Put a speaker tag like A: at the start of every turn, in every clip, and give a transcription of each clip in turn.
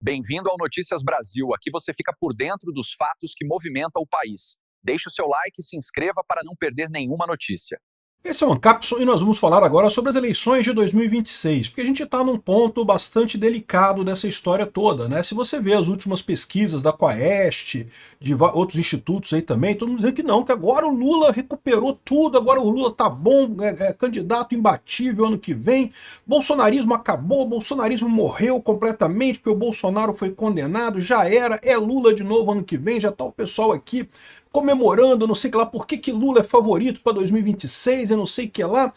A: Bem-vindo ao Notícias Brasil. Aqui você fica por dentro dos fatos que movimentam o país. Deixe o seu like e se inscreva para não perder nenhuma notícia.
B: Esse é o Ancapson e nós vamos falar agora sobre as eleições de 2026, porque a gente está num ponto bastante delicado dessa história toda, né? Se você vê as últimas pesquisas da Quaest, de outros institutos aí também, todo mundo dizendo que não, que agora o Lula recuperou tudo, agora o Lula tá bom, é candidato imbatível ano que vem, bolsonarismo acabou, bolsonarismo morreu completamente, porque o Bolsonaro foi condenado, já era, é Lula de novo ano que vem, já tá o pessoal aqui comemorando, não sei o que lá, por que Lula é favorito para 2026, eu não sei o que lá.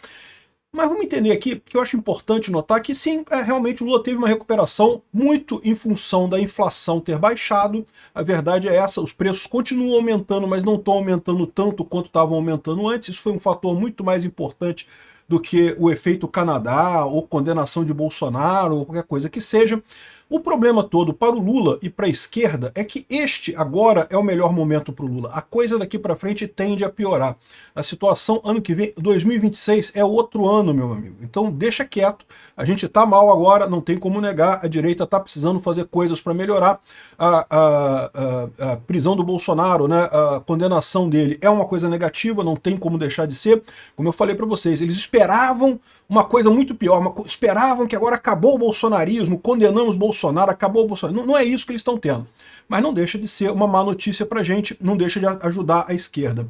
B: Mas vamos entender aqui, que eu acho importante notar que sim, realmente o Lula teve uma recuperação muito em função da inflação ter baixado. A verdade é essa, os preços continuam aumentando, mas não estão aumentando tanto quanto estavam aumentando antes. Isso foi um fator muito mais importante do que o efeito Canadá, ou condenação de Bolsonaro, ou qualquer coisa que seja. O problema todo para o Lula e para a esquerda é que este agora é o melhor momento para o Lula. A coisa daqui para frente tende a piorar. A situação ano que vem, 2026, é outro ano, meu amigo. Então deixa quieto, a gente está mal agora, não tem como negar, a direita está precisando fazer coisas para melhorar. A prisão do Bolsonaro, né, a condenação dele é uma coisa negativa, não tem como deixar de ser. Como eu falei para vocês, eles esperavam uma coisa muito pior, esperavam que agora acabou o bolsonarismo, condenamos Bolsonaro, acabou o Bolsonaro. Não é isso que eles estão tendo. Mas não deixa de ser uma má notícia pra gente, não deixa de ajudar a esquerda.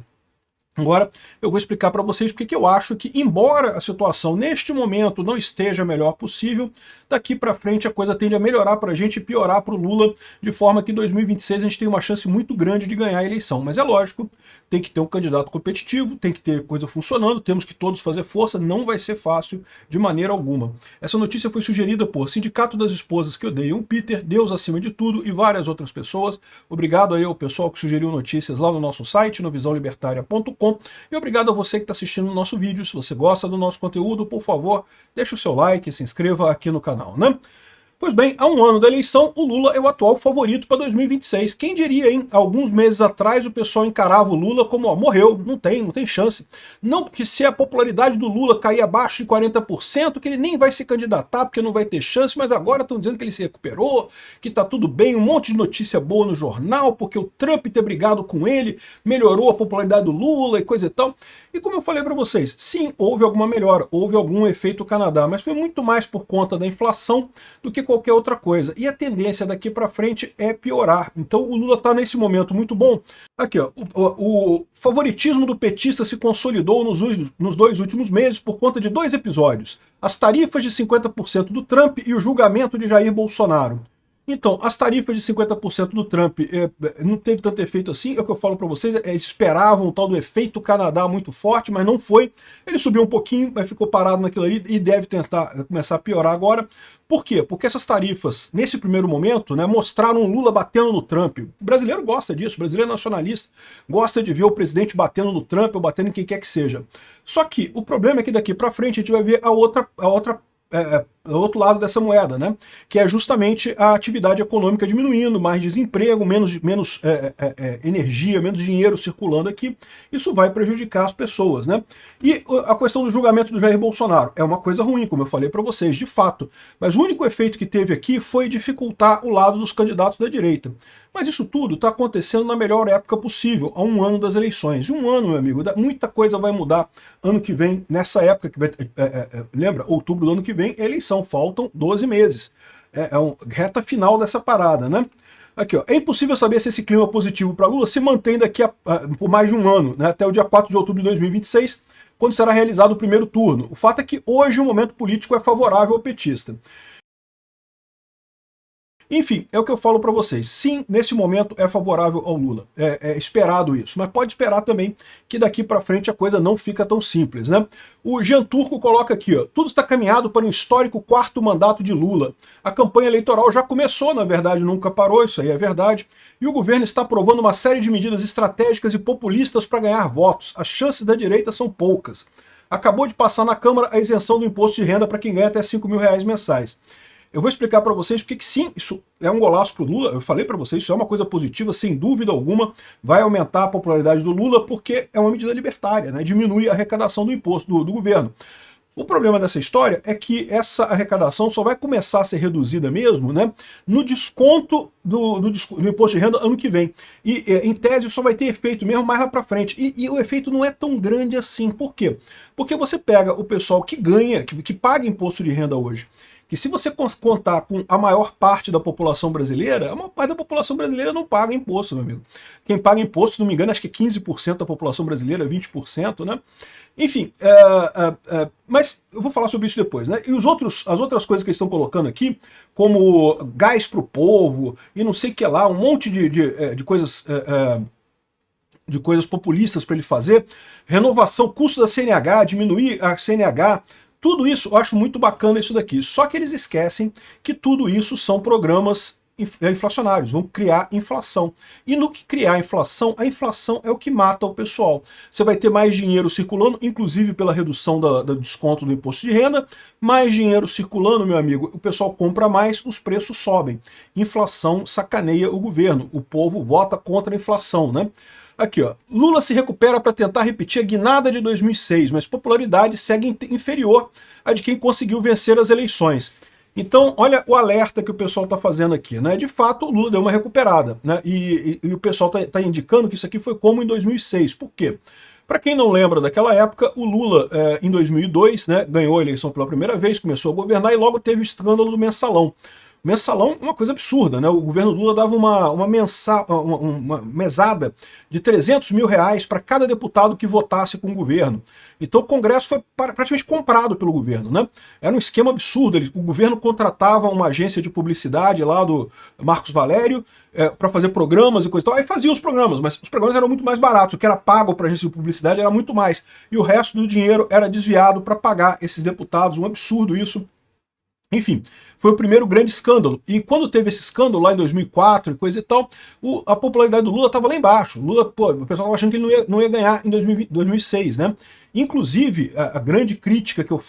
B: Agora, eu vou explicar para vocês porque eu acho que, embora a situação neste momento não esteja a melhor possível, daqui para frente a coisa tende a melhorar para a gente e piorar para o Lula, de forma que em 2026 a gente tem uma chance muito grande de ganhar a eleição. Mas é lógico, tem que ter um candidato competitivo, tem que ter coisa funcionando, temos que todos fazer força, não vai ser fácil de maneira alguma. Essa notícia foi sugerida por Sindicato das Esposas que Odeiam Peter, Deus Acima de Tudo e várias outras pessoas. Obrigado aí ao pessoal que sugeriu notícias lá no nosso site, no visãolibertaria.com. E obrigado a você que está assistindo o nosso vídeo. Se você gosta do nosso conteúdo, por favor, deixe o seu like e se inscreva aqui no canal, né? Pois bem, há um ano da eleição, o Lula é o atual favorito para 2026. Quem diria, hein? Alguns meses atrás o pessoal encarava o Lula como, ó, morreu, não tem chance. Não, porque se a popularidade do Lula cair abaixo de 40%, que ele nem vai se candidatar, porque não vai ter chance, mas agora estão dizendo que ele se recuperou, que tá tudo bem, um monte de notícia boa no jornal, porque o Trump ter brigado com ele melhorou a popularidade do Lula e coisa e tal. E como eu falei para vocês, sim, houve alguma melhora, houve algum efeito Canadá, mas foi muito mais por conta da inflação do que qualquer outra coisa. E a tendência daqui para frente é piorar. Então o Lula está nesse momento muito bom. Aqui, ó, o favoritismo do petista se consolidou nos 2 últimos meses por conta de 2 episódios. As tarifas de 50% do Trump e o julgamento de Jair Bolsonaro. Então, as tarifas de 50% do Trump não teve tanto efeito assim, é o que eu falo para vocês, eles esperavam o tal do efeito Canadá muito forte, mas não foi. Ele subiu um pouquinho, mas ficou parado naquilo ali e deve tentar começar a piorar agora. Por quê? Porque essas tarifas, nesse primeiro momento, né, mostraram o Lula batendo no Trump. O brasileiro gosta disso, o brasileiro nacionalista gosta de ver o presidente batendo no Trump ou batendo em quem quer que seja. Só que o problema é que daqui para frente a gente vai ver o outro lado dessa moeda, né? Que é justamente a atividade econômica diminuindo, mais desemprego, menos energia, menos dinheiro circulando aqui. Isso vai prejudicar as pessoas, né? E a questão do julgamento do Jair Bolsonaro é uma coisa ruim, como eu falei para vocês, de fato. Mas o único efeito que teve aqui foi dificultar o lado dos candidatos da direita. Mas isso tudo está acontecendo na melhor época possível, há um ano das eleições. Um ano, meu amigo, muita coisa vai mudar ano que vem, nessa época, que lembra, outubro do ano que vem, é eleição, faltam 12 meses. É uma reta final dessa parada, né? Aqui, ó, é impossível saber se esse clima positivo para Lula se mantém daqui por mais de um ano, né, até o dia 4 de outubro de 2026, quando será realizado o primeiro turno. O fato é que hoje o momento político é favorável ao petista. Enfim, é o que eu falo para vocês. Sim, nesse momento é favorável ao Lula. É esperado isso. Mas pode esperar também que daqui para frente a coisa não fica tão simples, né? O Jean Turco coloca aqui, ó, tudo está caminhado para um histórico 4º mandato de Lula. A campanha eleitoral já começou, na verdade nunca parou, isso aí é verdade. E o governo está aprovando uma série de medidas estratégicas e populistas para ganhar votos. As chances da direita são poucas. Acabou de passar na Câmara a isenção do imposto de renda para quem ganha até R$5.000 mensais. Eu vou explicar para vocês porque que sim, isso é um golaço para o Lula, eu falei para vocês, isso é uma coisa positiva, sem dúvida alguma, vai aumentar a popularidade do Lula porque é uma medida libertária, né? Diminui a arrecadação do imposto do governo. O problema dessa história é que essa arrecadação só vai começar a ser reduzida mesmo, né, no desconto do imposto de renda ano que vem. E, em tese, só vai ter efeito mesmo mais lá para frente. E o efeito não é tão grande assim. Por quê? Porque você pega o pessoal que ganha, que paga imposto de renda hoje, que se você contar com a maior parte da população brasileira, a maior parte da população brasileira não paga imposto, meu amigo. Quem paga imposto, se não me engano, acho que é 15% da população brasileira, 20%, né? Enfim, mas eu vou falar sobre isso depois, né? E as outras coisas que eles estão colocando aqui, como gás para o povo e não sei o que lá, um monte de coisas populistas para ele fazer, renovação, custo da CNH, diminuir a CNH, tudo isso eu acho muito bacana isso daqui. Só que eles esquecem que tudo isso são programas inflacionários, vão criar inflação. E no que criar inflação, a inflação é o que mata o pessoal. Você vai ter mais dinheiro circulando, inclusive pela redução do desconto do imposto de renda, mais dinheiro circulando, meu amigo, o pessoal compra mais, os preços sobem. Inflação sacaneia o governo, o povo vota contra a inflação, né? Aqui, ó, Lula se recupera para tentar repetir a guinada de 2006, mas popularidade segue inferior à de quem conseguiu vencer as eleições. Então, olha o alerta que o pessoal está fazendo aqui, né? De fato, o Lula deu uma recuperada, né? E o pessoal está indicando que isso aqui foi como em 2006. Por quê? Para quem não lembra daquela época, o Lula, em 2002, né, ganhou a eleição pela primeira vez, começou a governar e logo teve o escândalo do mensalão. Mensalão é uma coisa absurda, né? O governo Lula dava uma mesada de 300 mil reais para cada deputado que votasse com o governo. Então o Congresso foi praticamente comprado pelo governo, né? Era um esquema absurdo. O governo contratava uma agência de publicidade lá do Marcos Valério para fazer programas e coisa e tal. Aí fazia os programas, mas os programas eram muito mais baratos. O que era pago para a agência de publicidade era muito mais. E o resto do dinheiro era desviado para pagar esses deputados. Um absurdo isso. Enfim, foi o primeiro grande escândalo. E quando teve esse escândalo lá em 2004 e coisa e tal, a popularidade do Lula estava lá embaixo. Lula, pô, o pessoal estava achando que ele não ia ganhar em 2006, né? Inclusive, a grande crítica que eu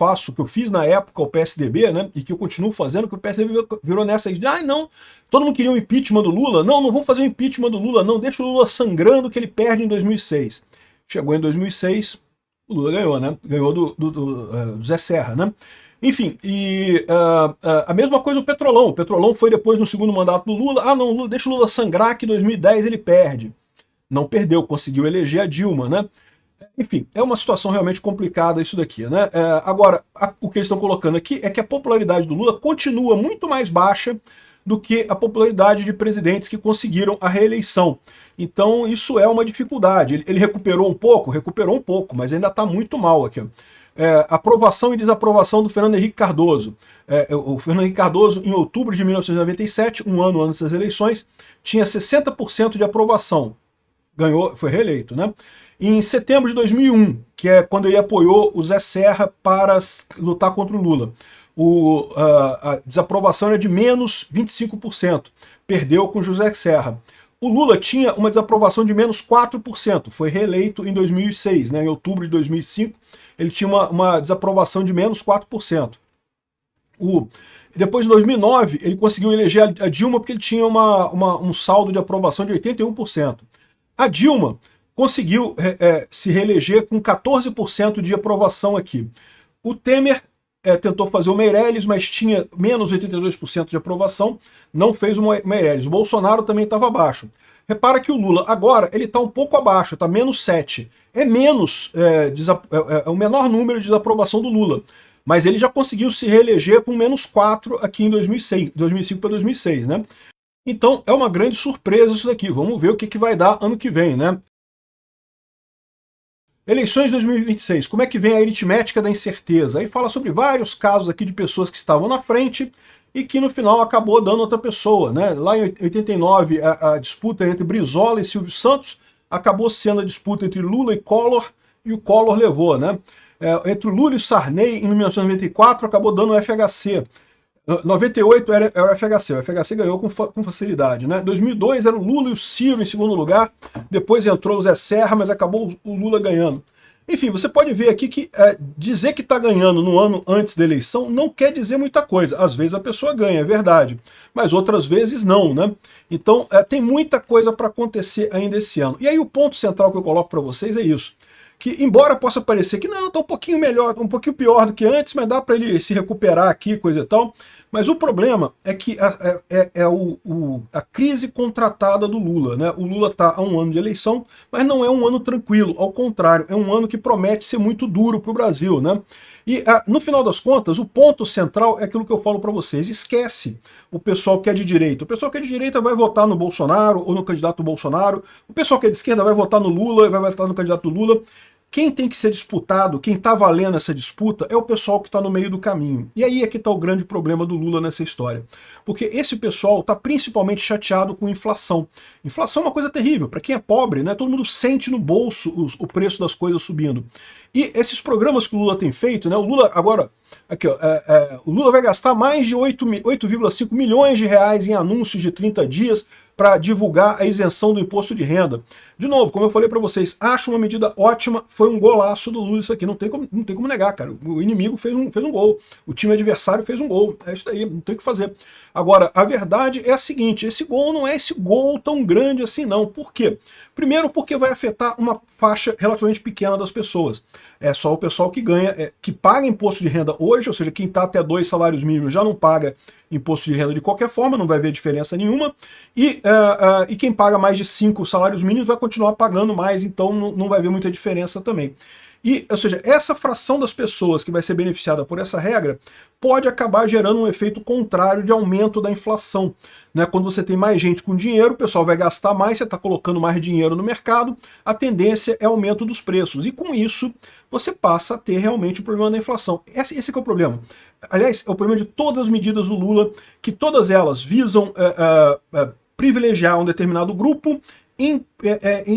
B: fiz na época ao PSDB, né, e que eu continuo fazendo, que o PSDB virou nessa aí de, não, todo mundo queria um impeachment do Lula, não vamos fazer um impeachment do Lula, não, deixa o Lula sangrando que ele perde em 2006. Chegou em 2006, o Lula ganhou, né? Ganhou do Zé Serra, né? Enfim, e a mesma coisa o Petrolão. O Petrolão foi depois no segundo mandato do Lula. Não, Lula, deixa o Lula sangrar que em 2010 ele perde. Não perdeu, conseguiu eleger a Dilma, né? Enfim, é uma situação realmente complicada isso daqui, né? Agora, o que eles estão colocando aqui é que a popularidade do Lula continua muito mais baixa do que a popularidade de presidentes que conseguiram a reeleição. Então isso é uma dificuldade. Ele recuperou um pouco, mas ainda está muito mal aqui. Aprovação e desaprovação do Fernando Henrique Cardoso. O Fernando Henrique Cardoso, em outubro de 1997, um ano antes das eleições, tinha 60% de aprovação. Ganhou, foi reeleito, né? Em setembro de 2001, que é quando ele apoiou o Zé Serra para lutar contra o Lula, a desaprovação era de menos 25%. Perdeu com José Serra. O Lula tinha uma desaprovação de menos 4%, foi reeleito em 2006, né? Em outubro de 2005, ele tinha uma desaprovação de menos 4%. Depois, em 2009, ele conseguiu eleger a Dilma porque ele tinha um saldo de aprovação de 81%. A Dilma conseguiu se reeleger com 14% de aprovação aqui. O Temer tentou fazer o Meirelles, mas tinha menos 82% de aprovação, não fez o Meirelles. O Bolsonaro também estava abaixo. Repara que o Lula agora ele está um pouco abaixo, está menos 7. É o menor número de desaprovação do Lula. Mas ele já conseguiu se reeleger com menos 4 aqui em 2005 para 2006, né? Então é uma grande surpresa isso daqui. Vamos ver o que vai dar ano que vem, né? Eleições de 2026, como é que vem a aritmética da incerteza? Aí fala sobre vários casos aqui de pessoas que estavam na frente e que no final acabou dando outra pessoa, né? Lá em 89, a disputa entre Brizola e Silvio Santos acabou sendo a disputa entre Lula e Collor, e o Collor levou, né? Entre Lula e Sarney, em 1994, acabou dando o FHC. 98 era o FHC ganhou com facilidade, né? 2002 era o Lula e o Ciro em segundo lugar, depois entrou o Zé Serra, mas acabou o Lula ganhando. Enfim, você pode ver aqui que dizer que está ganhando no ano antes da eleição não quer dizer muita coisa. Às vezes a pessoa ganha, é verdade, mas outras vezes não, né? Então tem muita coisa para acontecer ainda esse ano. E aí o ponto central que eu coloco para vocês é isso. que, embora possa parecer que não, está um pouquinho melhor, um pouquinho pior do que antes, mas dá para ele se recuperar aqui, coisa e tal. Mas o problema é que a crise contratada do Lula, né? O Lula está há um ano de eleição, mas não é um ano tranquilo, ao contrário, é um ano que promete ser muito duro para o Brasil, né? E no final das contas, o ponto central é aquilo que eu falo para vocês: esquece o pessoal que é de direita. O pessoal que é de direita vai votar no Bolsonaro ou no candidato Bolsonaro, o pessoal que é de esquerda vai votar no Lula e vai votar no candidato Lula. Quem tem que ser disputado, quem está valendo essa disputa, é o pessoal que está no meio do caminho. E aí é que está o grande problema do Lula nessa história. Porque esse pessoal está principalmente chateado com inflação. Inflação é uma coisa terrível. Para quem é pobre, né, todo mundo sente no bolso o preço das coisas subindo. E esses programas que o Lula tem feito, né, o Lula agora, aqui, ó, o Lula vai gastar mais de 8,5 milhões de reais em anúncios de 30 dias para divulgar a isenção do imposto de renda. De novo, como eu falei para vocês, acho uma medida ótima, foi um golaço do Lula isso aqui, não tem como negar, cara. O inimigo fez um gol, o time adversário fez um gol, é isso aí, não tem o que fazer. Agora, a verdade é a seguinte: esse gol não é esse gol tão grande assim não. Por quê? Primeiro porque vai afetar uma faixa relativamente pequena das pessoas. É só o pessoal que ganha, que paga imposto de renda hoje, ou seja, quem está até 2 salários mínimos já não paga imposto de renda de qualquer forma, não vai ver diferença nenhuma, e quem paga mais de 5 salários mínimos vai continuar pagando mais, então não vai ver muita diferença também. E, ou seja, essa fração das pessoas que vai ser beneficiada por essa regra pode acabar gerando um efeito contrário de aumento da inflação. Né? Quando você tem mais gente com dinheiro, o pessoal vai gastar mais, você está colocando mais dinheiro no mercado, a tendência é aumento dos preços. E com isso, você passa a ter realmente o problema da inflação. Esse que é o problema. Aliás, é o problema de todas as medidas do Lula, que todas elas visam privilegiar um determinado grupo em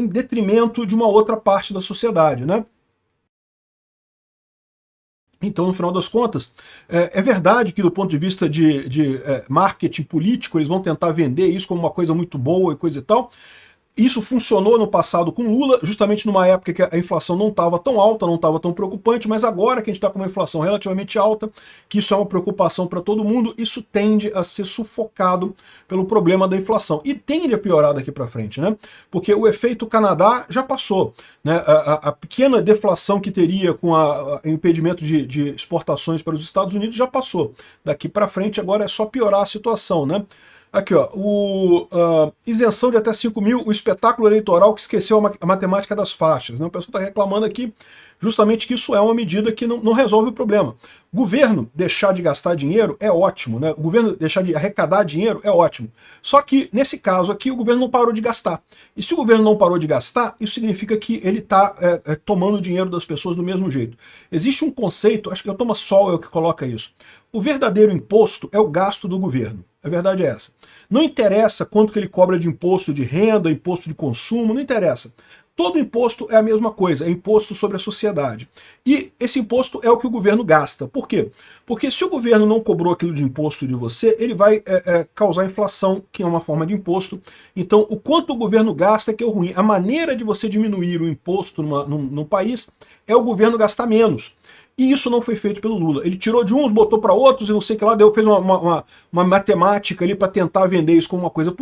B: detrimento de uma outra parte da sociedade, né? Então, no final das contas, é verdade que do ponto de vista de marketing político, eles vão tentar vender isso como uma coisa muito boa e coisa e tal. Isso funcionou no passado com Lula, justamente numa época que a inflação não estava tão alta, não estava tão preocupante, mas agora que a gente está com uma inflação relativamente alta, que isso é uma preocupação para todo mundo, isso tende a ser sufocado pelo problema da inflação. E tende a piorar daqui para frente, né? Porque o efeito Canadá já passou. Né? A pequena deflação que teria com o impedimento de exportações para os Estados Unidos já passou. Daqui para frente agora é só piorar a situação, né? Aqui, ó, isenção de até 5 mil, o espetáculo eleitoral que esqueceu a matemática das faixas. Né? O pessoal está reclamando aqui justamente que isso é uma medida que não resolve o problema. O governo deixar de gastar dinheiro é ótimo, né? O governo deixar de arrecadar dinheiro é ótimo. Só que, nesse caso aqui, o governo não parou de gastar. E se o governo não parou de gastar, isso significa que ele está tomando dinheiro das pessoas do mesmo jeito. Existe um conceito, acho que é o Thomas Sowell que coloca isso. O verdadeiro imposto é o gasto do governo. A verdade é essa. Não interessa quanto que ele cobra de imposto de renda, imposto de consumo, não interessa. Todo imposto é a mesma coisa, é imposto sobre a sociedade. E esse imposto é o que o governo gasta. Por quê? Porque se o governo não cobrou aquilo de imposto de você, ele vai causar inflação, que é uma forma de imposto. Então, o quanto o governo gasta é que é o ruim. A maneira de você diminuir o imposto num país é o governo gastar menos. E isso não foi feito pelo Lula. Ele tirou de uns, botou para outros e não sei o que lá, fez uma matemática ali para tentar vender isso como uma coisa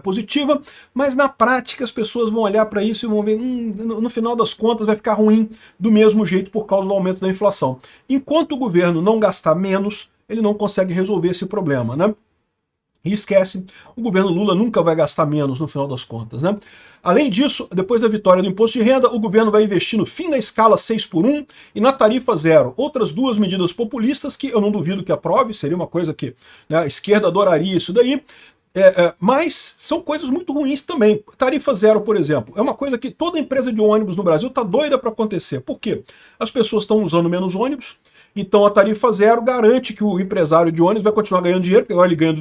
B: positiva, mas na prática as pessoas vão olhar para isso e vão ver, no final das contas vai ficar ruim do mesmo jeito por causa do aumento da inflação. Enquanto o governo não gastar menos, ele não consegue resolver esse problema, né? E esquece, o governo Lula nunca vai gastar menos no final das contas, né? Além disso, depois da vitória do imposto de renda, o governo vai investir no fim da escala 6x1 e na tarifa zero. Outras duas medidas populistas que eu não duvido que aprove, seria uma coisa que, né, a esquerda adoraria isso daí, mas são coisas muito ruins também. Tarifa zero, por exemplo, é uma coisa que toda empresa de ônibus no Brasil está doida para acontecer. Por quê? As pessoas estão usando menos ônibus, então a tarifa zero garante que o empresário de ônibus vai continuar ganhando dinheiro, porque agora ele ganha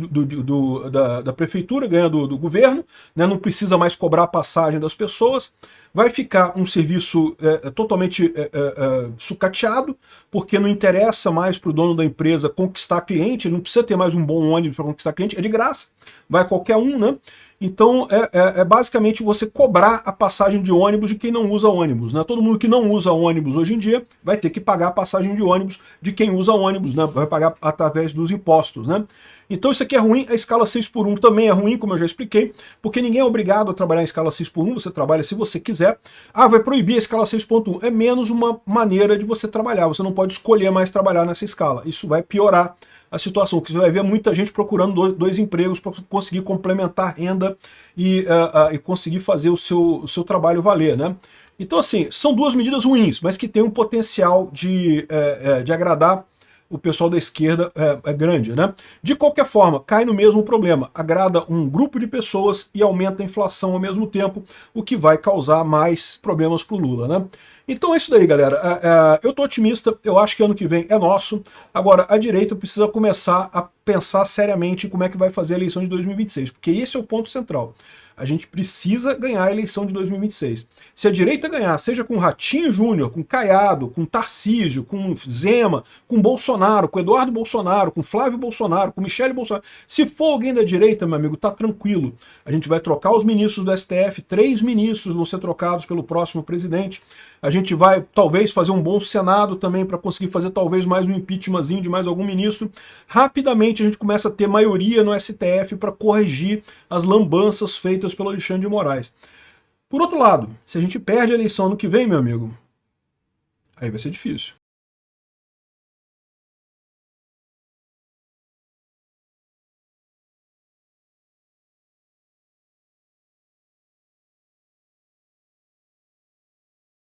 B: da prefeitura, ganha do governo, né, não precisa mais cobrar a passagem das pessoas. Vai ficar um serviço totalmente sucateado, porque não interessa mais para o dono da empresa conquistar cliente, ele não precisa ter mais um bom ônibus para conquistar cliente, é de graça, vai qualquer um, né? Então é basicamente você cobrar a passagem de ônibus de quem não usa ônibus, né? Todo mundo que não usa ônibus hoje em dia vai ter que pagar a passagem de ônibus de quem usa ônibus, né? Vai pagar através dos impostos, né? Então isso aqui é ruim, a escala 6 por 1 também é ruim, como eu já expliquei, porque ninguém é obrigado a trabalhar em escala 6 por 1, você trabalha se você quiser. Ah, vai proibir a escala 6.1, é menos uma maneira de você trabalhar, você não pode escolher mais trabalhar nessa escala, isso vai piorar a situação, que você vai ver muita gente procurando dois empregos para conseguir complementar renda e conseguir fazer o seu trabalho valer, né? Então assim, são duas medidas ruins, mas que têm um potencial de agradar o pessoal da esquerda é grande, né? De qualquer forma, cai no mesmo problema, agrada um grupo de pessoas e aumenta a inflação ao mesmo tempo, o que vai causar mais problemas para o Lula, né? Então é isso daí, galera. Eu tô otimista, eu acho que ano que vem é nosso. Agora, a direita precisa começar a pensar seriamente em como é que vai fazer a eleição de 2026, porque esse é o ponto central. A gente precisa ganhar a eleição de 2026. Se a direita ganhar, seja com Ratinho Júnior, com Caiado, com Tarcísio, com Zema, com Bolsonaro, com Eduardo Bolsonaro, com Flávio Bolsonaro, com Michele Bolsonaro, se for alguém da direita, meu amigo, tá tranquilo. A gente vai trocar os ministros do STF, 3 ministros vão ser trocados pelo próximo presidente. A gente vai, talvez, fazer um bom Senado também para conseguir fazer talvez mais um impeachmentzinho de mais algum ministro. Rapidamente a gente começa a ter maioria no STF para corrigir as lambanças feitas pelo Alexandre de Moraes. Por outro lado, se a gente perde a eleição ano que vem, meu amigo, aí vai ser difícil.